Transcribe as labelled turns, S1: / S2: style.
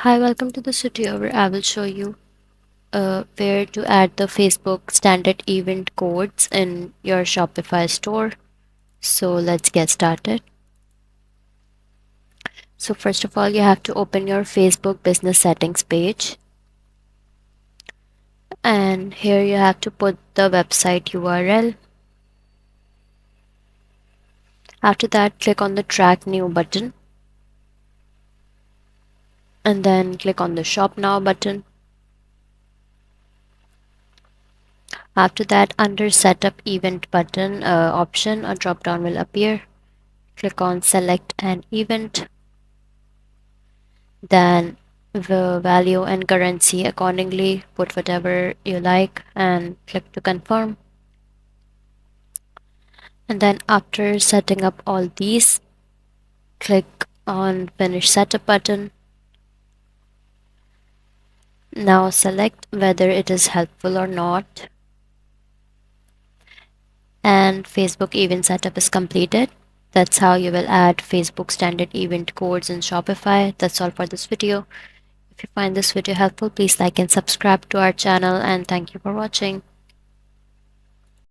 S1: Hi, welcome to the studio where I will show you where to add the Facebook standard event codes in your Shopify store. So let's get started. So first of all, you have to open your Facebook business settings page, and here you have to put the website URL. After that, click on the track new button and then click on the shop now button. After that, under setup event button option, a drop down will appear. Click on select an event, then the value and currency accordingly, put whatever you like and click to confirm. And then after setting up all these, click on finish setup button. Now select whether it is helpful or not, and Facebook event setup is completed. That's how you will add Facebook standard event codes in Shopify. That's all for this video. If you find this video helpful, please like and subscribe to our channel, and thank you for watching.